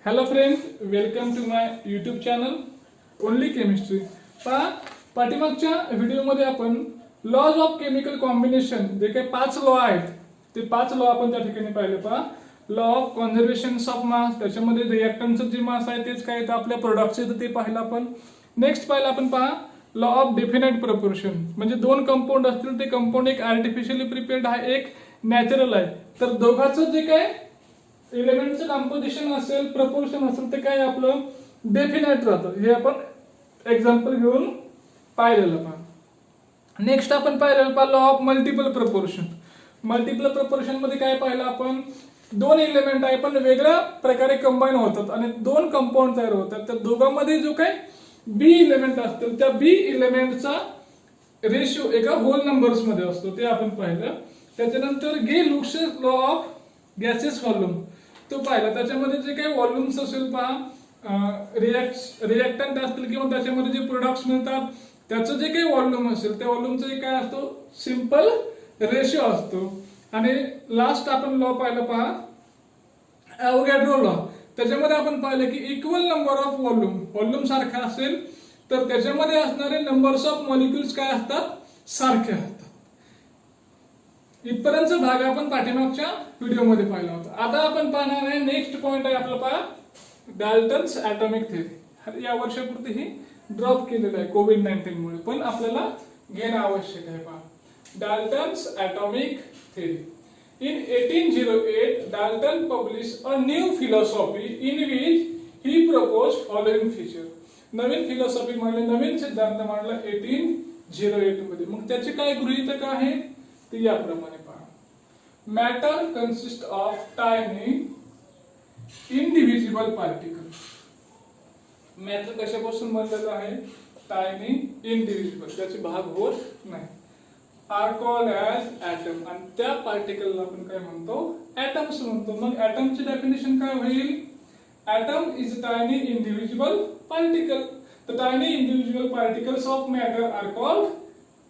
Hello friends, welcome to my YouTube channel only chemistry. पहा, पाठीमागच्या व्हिडिओमध्ये आपण लॉज ऑफ केमिकल कॉम्बिनेशन जे काही 5 लॉ आहेत ते 5 लॉ आपण त्या ठिकाणी पाहिले. पहा, law of conservation of mass, त्याच्यामध्ये रिएक्टंटचं जे मास आहे तेच काय तर आपल्या प्रोडक्टचे तर ते पाहिलं आपण. नेक्स्ट पाहिलं आपण पहा लॉ ऑफ डेफिनेट प्रपोर्शन, म्हणजे दोन कंपाऊंड असतील ते कंपाऊंड एक आर्टिफिशियली प्रिपेअर्ड आहे, एक नॅचरल आहे. तर दोघांचं जे काय एलिमेंटचं कॉम्पोजिशन असेल, प्रपोर्शन असेल ते काय आपलं डेफिनेट राहतं. हे आपण एक्झाम्पल घेऊन पाहिलेलं पहा. नेक्स्ट आपण पाहिलेलं पहा law of multiple proportion. Multiple proportion मध्ये काय पाहिलं आपण, दोन एलिमेंट आहे पण वेगळ्या प्रकारे कंबाईन होतात आणि दोन कंपाऊंड तयार होतात. तर दोघांमध्ये जो काय बी इलेमेंट असतील त्या बी इलेमेंटचा रेशिओ एका होल नंबर्स मध्ये असतो ते आपण पाहिलं. त्याच्यानंतर Gay Lussac's law of gases volume तो पाहिला. त्याच्यामध्ये जे काही व्हॉल्यूम्स असेल पहा, रिएक्टंट असतील किंवा त्याच्यामध्ये जे प्रोडक्ट्स मिळतात त्याचं जे काही व्हॉल्यूम असेल त्या व्हॉल्यूमचा काय असतो सिंपल रेशिओ असतो. आणि लास्ट आपण लॉ पाहिलं पहा ॲव्होगॅड्रो लॉ. त्याच्यामध्ये आपण पाहिलं की इक्वल नंबर ऑफ व्हॉल्यूम सारखा असेल तर त्याच्यामध्ये असणारे नंबर्स ऑफ मॉलिक्युल्स काय असतात सारखे असतात. इथपर्यंतचा भाग आपण पाठीमागच्या व्हिडिओमध्ये पाहिला होता. आता आपण पाहणार आहे नेक्स्ट पॉइंट आहे आपला पहा डाल्टन्स ॲटॉमिक थेअरी. या वर्षापुरती ही ड्रॉप केलेलं आहे कोविड-19 मुळे, पण आपल्याला घेणं आवश्यक आहे. पहा Dalton's atomic theory. In 1808, Dalton published a new philosophy in which he proposed following feature. Naveen philosophy म्हणजे नवीन सिद्धांत मांडला 1808 मध्ये. मग त्याचे काय गृहीतक आहे ते याप्रमाणे पहा. Matter consist of tiny individual particle. Matter कशापासून बनलेलं आहे, टायनी इंडिव्हिज्युअल, त्याचे भाग होत नाही, आर कॉल्ड ॲज ॲटम. आणि त्या पार्टिकलला आपण काय म्हणतो ॲटम्स म्हणतो. मग ॲटमची डेफिनेशन काय होईल, atom is tiny individual particle. The tiny individual particles of matter are called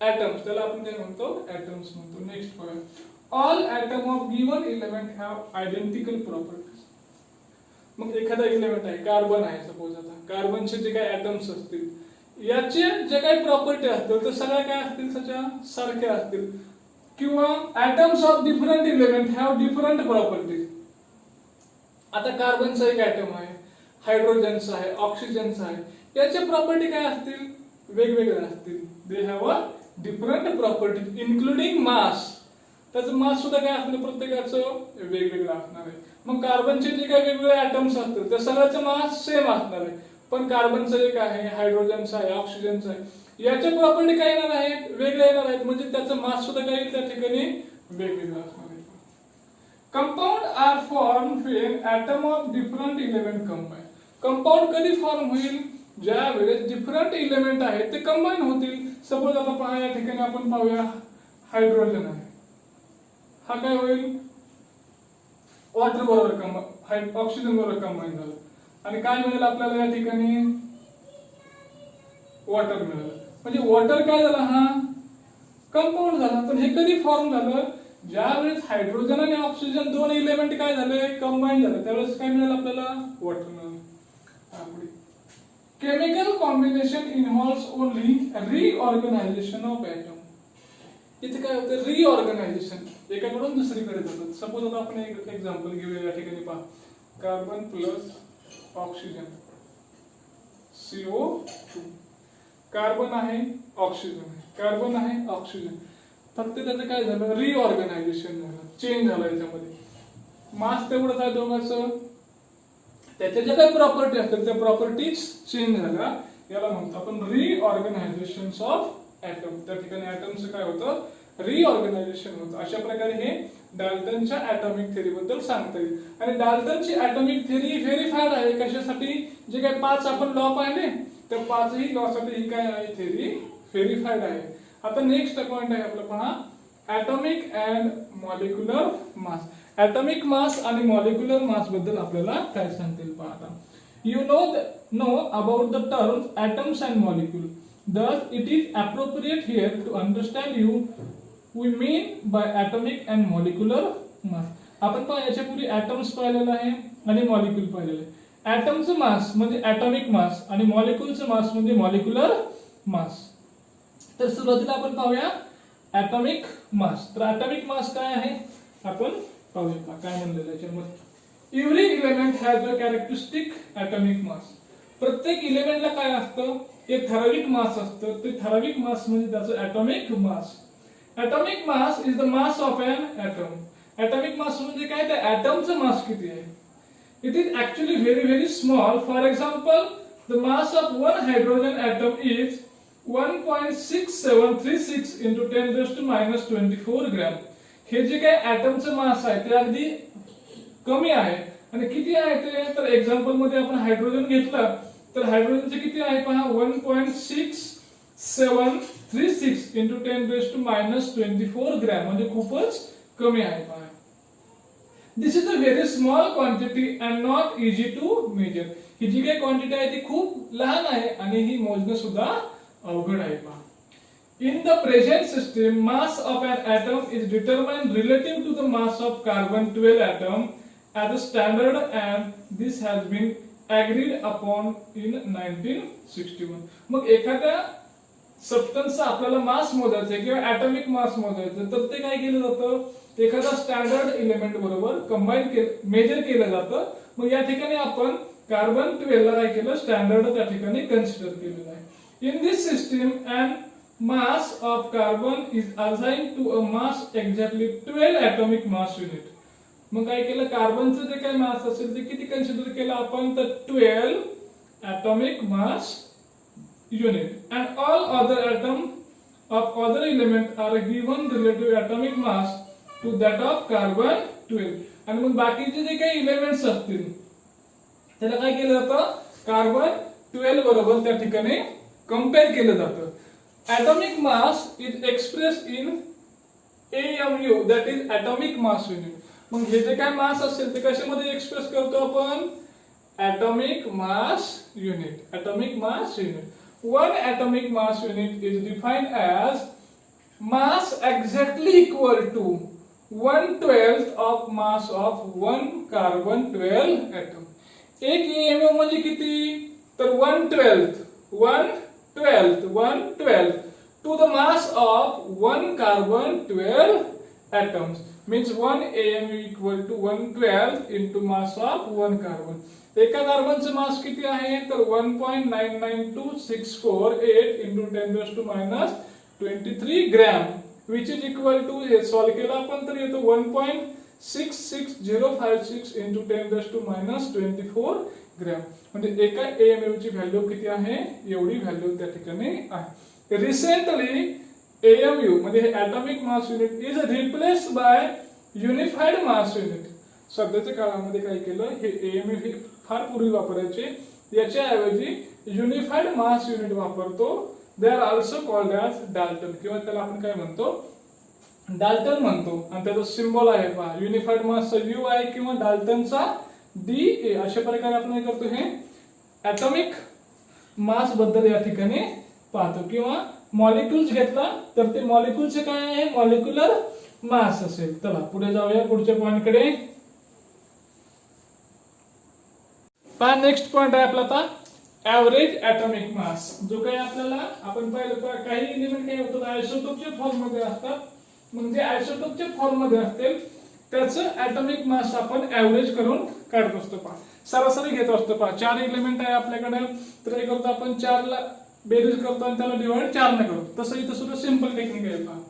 atoms. त्याला आपण काय म्हणतो ॲटम्स म्हणतो. Next point, all atom of given element have identical properties. मग एखादा एलिमेंट आहे, कार्बन आहे सपोज, आता कार्बनचे जे काही ॲटम्स असतील याचे जे काही प्रॉपर्टी असतील तर सगळ्या काय असतील त्याच्या सारख्या असतील. किंवा atoms of different element have different properties. आता कार्बनचा एक ॲटम आहे, हायड्रोजनचा आहे, ऑक्सिजनचा आहे, याच्या प्रॉपर्टी काय असतील वेगवेगळ्या असतील. They have a different properties including mass. त्याचं मास सुद्धा काय असणार प्रत्येकाचं वेगवेगळं असणार आहे. मग कार्बनचे जे काही वेगवेगळे ॲटम्स असतील त्या सगळ्याचं मास सेम असणार आहे, पण कार्बनचं एक आहे, हायड्रोजनचं आहे, ऑक्सिजनचं आहे, याच्या प्रॉपर्टी काय येणार आहेत वेगळ्या येणार आहेत, म्हणजे त्याचं मास सुद्धा काय त्या ठिकाणी वेगवेगळं असणार आहे. Compound are form when atom of different element combine. Compound कधी फॉर्म होईल, ज्या वेळेस डिफरंट एलिमेंट आहेत ते कंबाईन होतील. सपोज आता पहा या ठिकाणी आपण पाहूया हायड्रोजन आहे, हा काय होईल वॉटर बरोबर ऑक्सिजन बरोबर कंबाईन झालं आणि काय मिळेल आपल्याला या ठिकाणी वॉटर मिळालं. म्हणजे वॉटर काय झालं हा कंपाऊंड झाला. पण हे कधी फॉर्म झालं, ज्यावेळेस हायड्रोजन आणि ऑक्सिजन दोन एलिमेंट काय झाले कंबाईन झाले त्यावेळेस काय मिळालं आपल्याला वॉटर मिळालं. Chemical combination involves only reorganisation of atom. इथे काय होतं रिऑर्गनायझेशन, एकाकडून दुसरीकडे जातात. सपोज आता आपण एक एक्झाम्पल घेऊया. या ठिकाणी पहा carbon plus oxygen CO2, carbon आहे ऑक्सिजन आहे, कार्बन आहे ऑक्सिजन. फक्त त्याचं काय झालं रिऑर्गनायझेशन झालं, चेंज झालं. याच्यामध्ये मास तेवढंच आहे दोघांचं, त्याच्या ज्या काही प्रॉपर्टी असतात त्या प्रॉपर्टीज चेंज झाल्या. याला म्हणतो आपण रिऑर्गनायझेशन ऑफ ॲटम. त्या ठिकाणी ॲटमचं काय होतं रिऑर्गनायझेशन होतं. अशा प्रकारे हे डाल्टनच्या ॲटॉमिक थेअरी बद्दल सांगता येईल. आणि डाल्टनची ॲटॉमिक थेअरी व्हेरीफाईड आहे कशासाठी, जे काही 5 आपण लॉ पाहिले त्या 5ही लॉ साठी ही काय आहे थेअरी व्हेरीफाईड आहे. आता नेक्स्ट पॉइंट आहे आपला पहा atomic and molecular mass. Atomic mass आणि मॉलिक्युलर मास बद्दल आपल्याला काय सांगतील पहा. आता you know about the terms atoms and molecule. Thus it is appropriate here to understand you we mean by atomic and molecular mass. आपण पहा याच्या पूर्वी ॲटम्स पाहिलेलं आहे आणि मॉलिक्यूल पाहिलेलं आहे. ऍटमचं मास म्हणजे ऍटॉमिक मास आणि मॉलिक्यूलचं मास म्हणजे मॉलिक्युलर मास. तर सुरुवातीला आपण पाहूया ऍटॉमिक मास. तर ऍटॉमिक मास काय आहे आपण पाहूया काय म्हणलेलं आहे याच्यामध्ये. Every element has a characteristic atomic mass. प्रत्येक इलेमेंटला काय असतं, एक ठराविक मास असतं. ते ठराविक मास म्हणजे त्याचं atomic mass. Atomic mass is the mass of an atom. Atomic mass म्हणजे काय, त्या ऍटमचं मास किती आहे. It is actually very small. For example the mass of one hydrogen atom is 1.6736 into 10⁻24 gram. हे जे काय ऍटमचं मास आहे ते अगदी कमी आहे. आणि किती आहे ते, तर एक्झाम्पल मध्ये आपण हायड्रोजन घेतलं तर हायड्रोजनचे किती आहे पहा, 1.6736 into 10⁻24 ग्रॅम, म्हणजे खूपच कमी आहे पहा. This is a very small quantity and not easy to measure. ही जी काही क्वांटिटी आहे ती खूप लहान आहे आणि ही मोजणं सुद्धा अवघड आहे पहा. In the present system, mass of an atom is determined relative to the mass of carbon-12 atom as a standard, and this has been agreed upon in 1961. मग एखाद्या सबस्टन्सचा आपल्याला मास मोजायचा किंवा ऍटॉमिक मास मोजायचं तर ते काय केलं जातं, एखादा स्टँडर्ड इलेमेंट बरोबर कंबाईन मेजर केलं जातं. मग या ठिकाणी आपण कार्बन 12 ला काय केलं, स्टँडर्ड त्या ठिकाणी कन्सिडर केलेलं आहे. In this system, an mass of carbon is assigned to a mass exactly 12 atomic mass unit. मग काय केलं, कार्बनचं जे काही मास असेल ते किती कन्सिडर केलं आपण, तर 12 atomic mass unit. And all other atoms of other element are given relative atomic mass to that of carbon 12. आणि मग बाकीचे जे काही इलेमेंट्स असतील त्याला काय केलं जातं, कार्बन 12 बरोबर त्या ठिकाणी कंपेअर केलं जातं. atomic mass is expressed in AMU, that is atomic mass unit. मग हे जे काय मास असेल ते कशामध्ये एक्सप्रेस करतो आपण, atomic mass unit. atomic mass unit. One atomic mass unit is defined as mass exactly equal to 1/12 of mass of one carbon 12 atom. एक AMU म्हणजे किती, तर 1/12 to the mass of one carbon 12 atoms, means 1 AMU equal to 1/12 into mass of one carbon. एका कार्बनचं मास किती आहे, तर 1.992648 into 10⁻23 gram, which is equal to, हे solve केलं आपण तर येतो 1.66056 into 10⁻24 ग्रॅम. म्हणजे एका AMU ची व्हॅल्यू किती आहे, एवढी व्हॅल्यू त्या ठिकाणी आहे. रिसेंटली AMU म्हणजे हे atomic mass unit is replaced by unified mass unit. सध्याच्या काळामध्ये काय केलं, हे AMU हे फार पूर्वी वापरायचे, याच्या ऐवजी युनिफाईड मास युनिट वापरतो. They are also called as Dalton, किंवा त्याला आपण काय म्हणतो, डाल्टन म्हणतो. आणि त्याचा सिम्बॉल आहे पहा, युनिफाईड मासचा U आहे किंवा डाल्टनचा DA. अशा प्रकारे आपण काय करतो, हे ऍटॉमिक मास बद्दल या ठिकाणी पाहतो. किंवा मॉलिक्युल्स घेतला तर ते मॉलिक्युलचे काय आहे, मॉलिक्युलर मास असेल. चला पुढे जाऊया पुढच्या पॉइंट कडे. पहा नेक्स्ट पॉइंट आहे आपला आता ऍव्हरेज ऍटॉमिक मास. जो काही आपल्याला आपण पाहिलं काही एलिमेंट काय होतात आयसोटोपच्या फॉर्म मध्ये असतात. म्हणजे आयसोटोपच्या फॉर्म मध्ये असतील त्याचं ऍटॉमिक मास आपण ऍव्हरेज करून काढत असतो. पहा सरासरी घेत असतो. पहा 4 एलिमेंट आहे आपल्याकडे, तर हे करतो आपण 4 ला बेरीज करतो आणि त्याला डिवाइड 4 ने करतो. तसं इथं सुद्धा सिंपल टेक्निक आहे. पहा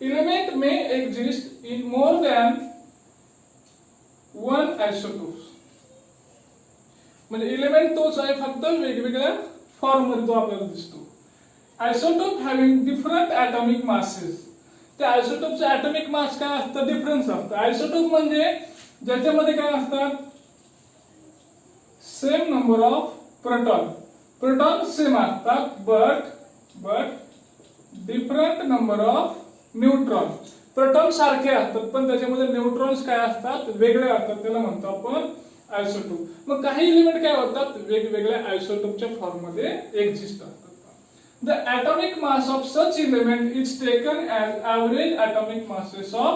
element may exist in more than one isotopes. म्हणजे एलिमेंट तोच आहे, फक्त वेगवेगळ्या फॉर्म मध्ये तो आपल्याला दिसतो. Isotope having different atomic masses. त्या आयसोटोपचं ऍटॉमिक मास काय असतं, डिफरन्स असतं. आयसोटोप म्हणजे ज्याच्यामध्ये काय असतात, same number of proton. Proton same असतात but different number of neutron. Proton सारखे असतात पण त्याच्यामध्ये न्यूट्रॉन्स काय असतात, वेगळे असतात. त्याला म्हणतो आपण आयसोटोप. मग काही एलिमेंट काय होतात, वेगवेगळ्या आयसोटोपच्या फॉर्म मध्ये एक्झिस्ट असतात. The atomic mass of such element is taken as average atomic masses of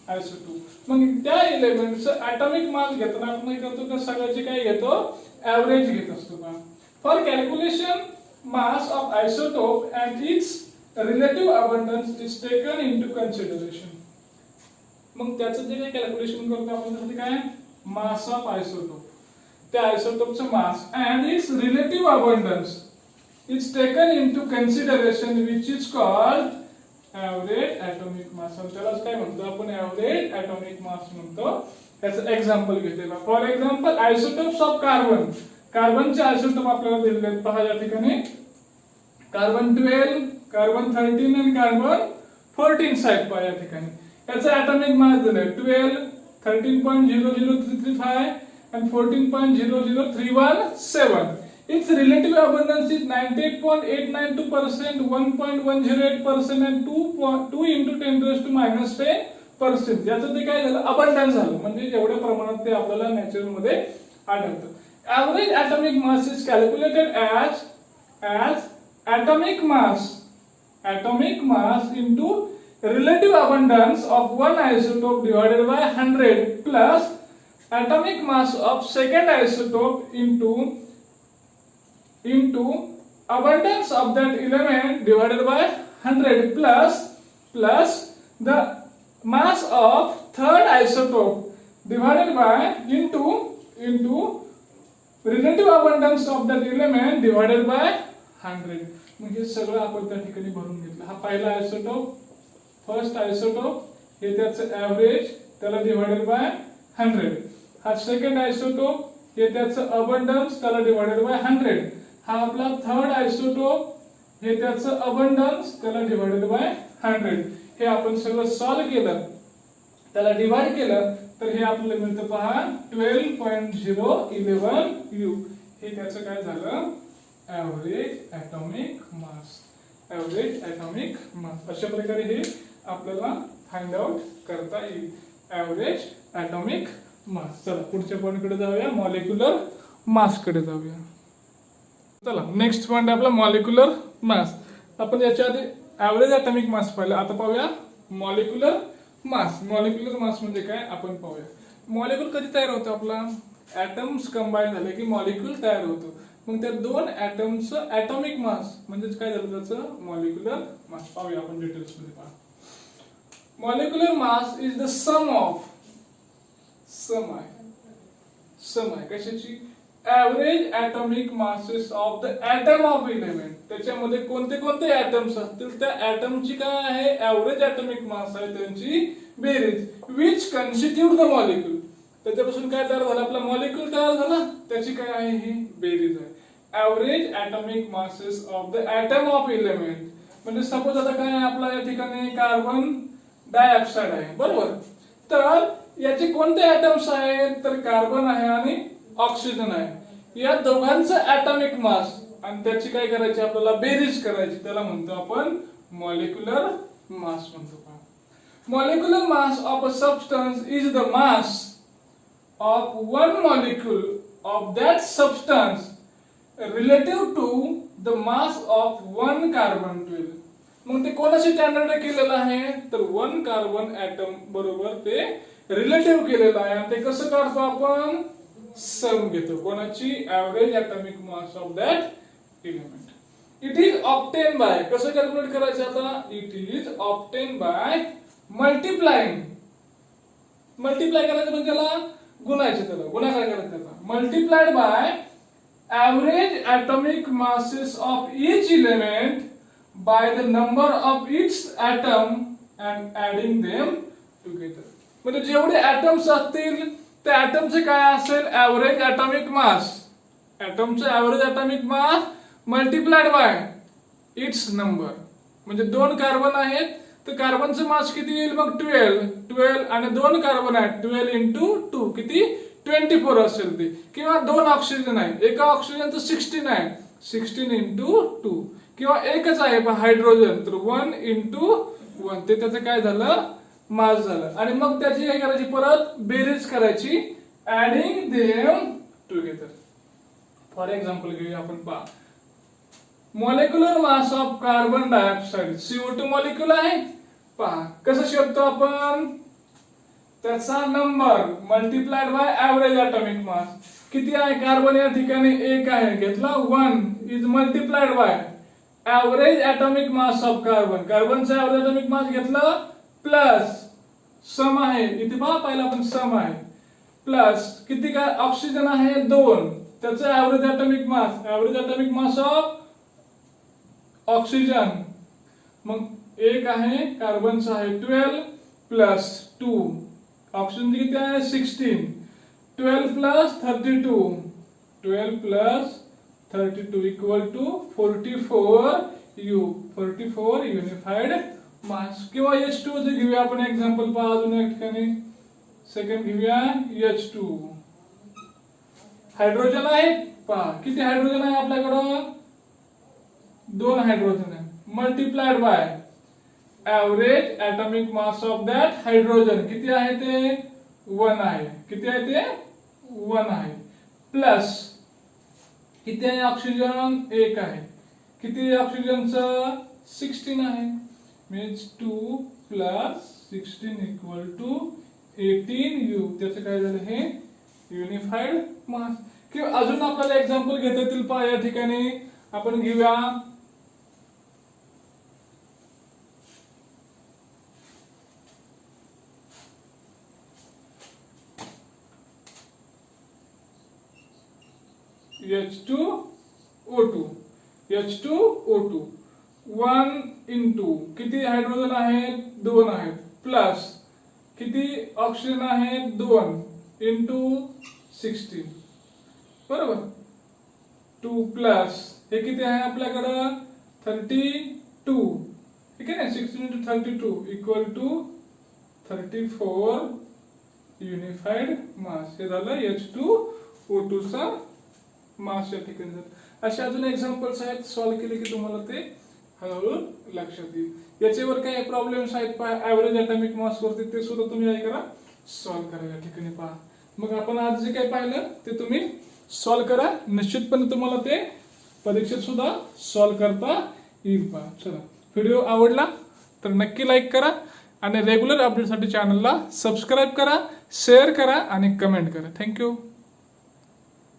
isotope. मग त्या एलिमेंटचं atomic mass घेताना आपण काय करतो, त्या सगळ्याचे काय घेतो, ऍव्हरेज घेत असतो का. For calculation mass of isotope and its relative abundance is taken into consideration. मग त्याचं जे काही कॅल्क्युलेशन करतो आपण ते काय मास ऑफ आयसोटोप, त्या आयसोटोपचं mass and its relative abundance is taken into consideration which is called average atomic mass. त्यालाच काय म्हणतो आपण ऍव्हरेज ऍटॉमिक मास म्हणतो. त्याचं एक्झाम्पल घेतलेलं. For example isotopes of carbon, कार्बनचे आयसोटोप आपल्याला दिलेले आहेत पहा या ठिकाणी. कार्बन 12, कार्बन 13 आणि कार्बन 14 साइड पहा या ठिकाणी. याचं ऍटॉमिक मास दिलंय 12, 13.00335 and 14.00317. Its relative abundance is 98.892%, 1.108% and 2 into 10⁻⁻10%. याचं ते काय झालं अबंडन्स झालं, म्हणजे जेवढ्या प्रमाणात ते आपल्याला नॅचरल मध्ये आढळतं. Average atomic mass is calculated as atomic mass into relative abundance of one isotope divided by 100 plus atomic mass of second isotope into abundance of that element divided by 100 plus the mass of third isotope divided by into relative abundance of that element divided by 100. म्हणजे सगळं आपण त्या ठिकाणी भरून घेतलं. हा पहिला isotope, first isotope, हे त्याचं ऍव्हरेज, त्याला डिवाइडेड बाय 100. हा सेकंड आयसोटोप, हे त्याचं अबंडन्स, त्याला डिवाइडेड बाय 100. हा आपला थर्ड आयसोटोप, हे त्याचं अबंडन्स, त्याला डिवाइडेड बाय 100. हे आपण सगळं सॉल्व केलं, त्याला डिवाइड केलं, तर हे आपल्याला मिळतं पहा 12.011 U. हे त्याचं काय झालं ऍव्हरेज ऍटॉमिक मास. ऍव्हरेज ऍटॉमिक मास अशा प्रकारे हे आपल्याला फाइंड आउट करता येईल ऍव्हरेज ऍटॉमिक मास. चला पुढच्या पॉइंट कडे जाऊया, मॉलिक्युलर मास कडे जाऊया. चला नेक्स्ट पॉइंट आपला मॉलिक्युलर मास. आपण याच्या आधी ऍव्हरेज ऍटॉमिक मास पाहिलं, आता पाहूया मॉलिक्युलर मास. मॉलिक्युलर मास म्हणजे काय आपण पाहूया. मॉलिक्यूल कधी तयार होतो आपला, ऍटम्स कंबाईन झाले की मॉलिक्यूल तयार होतो. मग त्या दोन ऍटमचं ऍटॉमिक मास म्हणजे काय झालं त्याचं मॉलिक्युलर मास. पाहूया आपण डिटेल्स मध्ये. पहा मॉलिक्युलर मास इज द सम आहे कशाची average atomic masses of the atom of element. त्याच्यामध्ये कोणते कोणते ऍटम्स असतील त्या ऍटमची काय आहे ऍव्हरेज ऍटॉमिक मास आहे त्यांची बेरीज, विच कन्स्टिट्यूट द मॉलिक्यूल. त्याच्यापासून काय तयार झालं आपला मॉलिक्यूल तयार झाला, त्याची काय आहे ही बेरीज आहे. Average atomic masses of the atom of element म्हणजे सपोज आता काय आहे आपला या ठिकाणी कार्बन डायऑक्साइड आहे बरोबर. तर याचे कोणते ऍटम्स आहेत तर कार्बन आहे आणि ऑक्सिजन आहे. या दोघांचं ऍटॉमिक मास आणि त्याची काय करायची आपल्याला बेरीज करायची, त्याला म्हणतो आपण मॉलिक्युलर मास म्हणतो. Molecular mass of a substance is the mass of one molecule of that substance relative to the mass of one carbon 12. मग ते कोणाशी स्टँडर्ड केलेलं आहे तर वन कार्बन ऍटम बरोबर ते रिलेटिव्ह केलेलं आहे. आणि ते कसं काढतो आपण सम घेतो कोणाची average atomic mass of that element. It is obtain by, कसं कॅल्क्युलेट करायचं आता, it is obtain by multiply करायचं म्हणजे त्याला गुणायचं, त्याला गुणाकार करायचं, त्याला multiplied by average atomic masses of each element by the number of its atom and adding them together. म्हणजे जेवढे ऍटम्स असतील त्या ऍटमचे काय असेल ऍव्हरेज ऍटॉमिक मास, ऍटमचे average atomic mass multiplied by its number. म्हणजे दोन कार्बन आहेत तर कार्बनचं मास किती येईल मग 12 आणि दोन कार्बन आहेत 12 into 2 किती 24 असेल ते. किंवा दोन ऑक्सिजन आहे, एका ऑक्सिजनचं 16 आहे 16 into 2. किंवा एकच आहे हायड्रोजन तर 1 into 1 ते त्याचं काय झालं मास झालं. आणि मग त्याची काय करायची परत बेरीज करायची adding them together. For example घेऊया आपण. पहा molecular mass of carbon dioxide CO2 molecule आहे. पहा कसं शोधतो आपण, त्याचा number multiplied by average atomic mass. किती आहे कार्बन या ठिकाणी 1 आहे, घेतला 1 is multiplied by average atomic mass of carbon, कार्बनचा ऍव्हरेज ऍटॉमिक मास घेतलं प्लस सम आहे इथे पहा पहिला आपण सम आहे प्लस किती काय ऑक्सिजन आहे 2 त्याचा average atomic mass of oxygen मग 1 आहे कार्बनचा आहे 12 प्लस 2 ऑक्सिजन किती आहे 16 12 प्लस 32 इक्वल टू 44 युनिफाइड मास किंवा H2 जे घेऊया आपण एक्झाम्पल पहा अजून एक ठिकाणी सेकंड घेऊया H2 हायड्रोजन आहे पहा किती हायड्रोजन आहे आपल्याकडं 2 हायड्रोजन आहे multiplied by average atomic mass of that hydrogen किती आहे ते 1 आहे किती आहे ते 1 आहे प्लस किती आहे ऑक्सिजन 1 आहे किती ऑक्सिजनचं 16 आहे मीन्स 2 प्लस 16 इक्वल टू 18 त्याचं काय झालं हे युनिफाइड मास किंवा अजून आपल्याला एक्झाम्पल घेता येतील पहा या ठिकाणी आपण घेऊया H2O2 1 into किती हायड्रोजन आहेत 2 आहेत प्लस किती ऑक्सिजन आहे 2 into 16 बरोबर 2 प्लस हे किती आहे आपल्याकडं 32 ठीक आहे ना 16 into 32 इक्वल टू 34 युनिफाइड मास हे झालं H2O2 चा मास या ठिकाणी अशा अजून एक्झाम्पल्स आहेत सॉल्व्ह केले की तुम्हाला ते हळूहळू लक्षात येईल याच्यावर काही प्रॉब्लेम्स आहेत पहा ऍव्हरेज ऍटॉमिक मास वरती ते सुद्धा तुम्ही काय करा सॉल्व्ह करा या ठिकाणी पहा मग आपण आज जे काही पाहिलं ते तुम्ही सॉल्व्ह करा निश्चितपणे तुम्हाला ते परीक्षेत सुद्धा सॉल्व्ह करता येईल पहा चला व्हिडिओ आवडला तर नक्की लाईक करा आणि रेग्युलर अपडेटसाठी चॅनलला सबस्क्राईब करा शेअर करा आणि कमेंट करा थँक्यू